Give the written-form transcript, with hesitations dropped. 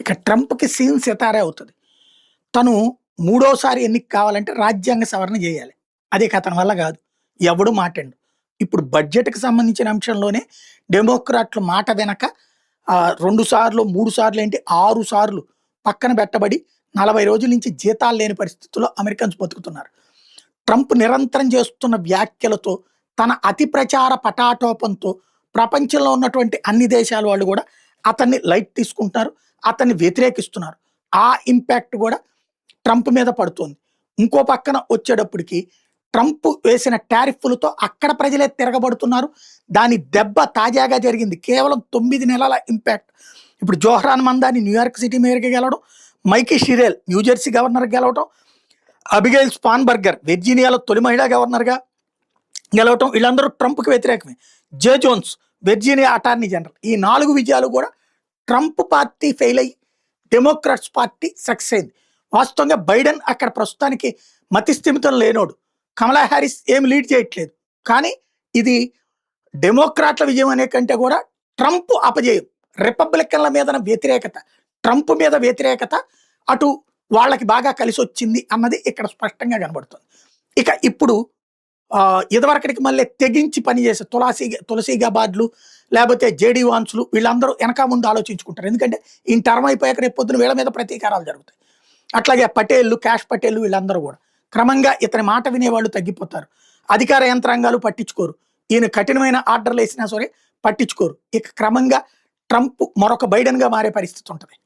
ఇక ట్రంప్‌కి సీన్ సితారే అవుతది. తను మూడోసారి ఎన్నిక కావాలంటే రాజ్యాంగ సవరణ జేయాలి. అది ఇక అతని వల్ల గాదు. ఎవడు మాటినడు. ఇప్పుడు బడ్జెట్‌కి సంబంధించిన అంశంలోనే డెమోక్రాట్‌లు మాట వినక 2 సార్లు, 3 సార్లేంటి 6 సార్లు పక్కన బెట్టబడి 40 రోజుల నుంచి జీతాలు లేని పరిస్థితుల్లో అమెరికన్స్ బతుకుతున్నారు. ట్రంప్ నిరంతరం చేస్తున్న వ్యాఖ్యలతో, తన అతి ప్రచార పటాటోపంతో ప్రపంచంలో ఉన్నటువంటి అన్ని దేశాల వాళ్ళు గూడా అతన్ని లైట్ తీసుకుంటున్నారు. అతన్ని వ్యతిరేకిస్తున్నారు. ఆ ఇంపాక్ట్ గూడా ట్రంప్ మీద పడుతోంది. ఇంకో పక్కన వచ్చేటప్పటికి ట్రంప్ వేసిన టారిఫ్‌లతో అక్కడ ప్రజలే తిరగబడుతున్నారు. దాని దెబ్బ తాజాగా జరిగింది. కేవలం 9 నెలల ఇంపాక్ట్. ఇప్పుడు జోహ్రాన్ మందాని న్యూయార్క్ సిటీ మేయర్‌గా గెలవడం, మైకీ షిరెల్ న్యూజెర్సీ గవర్నర్‌గా గెలవడం, అబిగైల్ స్పాన్బర్గర్ వెర్జీనియాలో తొలి మహిళా గవర్నర్‌గా గెలవటం వీళ్ళందరూ ట్రంప్‌కి వ్యతిరేకమే. జే జోన్స్ వెర్జీనియా అటార్నీ జనరల్. ఈ 4 విజయాలు కూడా ట్రంప్ పార్టీ ఫెయిల్ అయ్యి డెమోక్రాట్స్ పార్టీ సక్సెస్ అయింది. వాస్తవంగా బైడెన్ అక్కడ ప్రస్తుతానికి మతిస్థిమితం లేనోడు. కమలా హ్యారిస్ ఏమి లీడ్ చేయట్లేదు. కానీ ఇది డెమోక్రాట్ల విజయం అనే కంటే కూడా ట్రంప్ అపజయం. రిపబ్లికన్ల మీద వ్యతిరేకత, ట్రంప్ మీద వ్యతిరేకత అటు వాళ్ళకి బాగా కలిసొచ్చింది అన్నది ఇక్కడ స్పష్టంగా కనబడుతుంది. ఇక ఇప్పుడు ఇదివరకటికి మళ్ళీ తెగించి పనిచేసే తులసీగాబాద్లు లేకపోతే జేడీ వాన్స్లు వీళ్ళందరూ వెనక ముందు ఆలోచించుకుంటారు. ఎందుకంటే ఈ టర్మ్ అయిపోయాక రేపు పొద్దున వీళ్ళ మీద ప్రతీకారాలు జరుగుతాయి. అట్లాగే పటేళ్ళు, క్యాష్ పటేళ్ళు వీళ్ళందరూ కూడా క్రమంగా ఇతని మాట వినేవాళ్ళు తగ్గిపోతారు. అధికార యంత్రాంగాలు పట్టించుకోరు. ఈయన కఠినమైన ఆర్డర్లు వేసినా సరే పట్టించుకోరు. ఇక క్రమంగా ట్రంప్ మరొక బైడెన్గా మారే పరిస్థితి ఉంటుంది.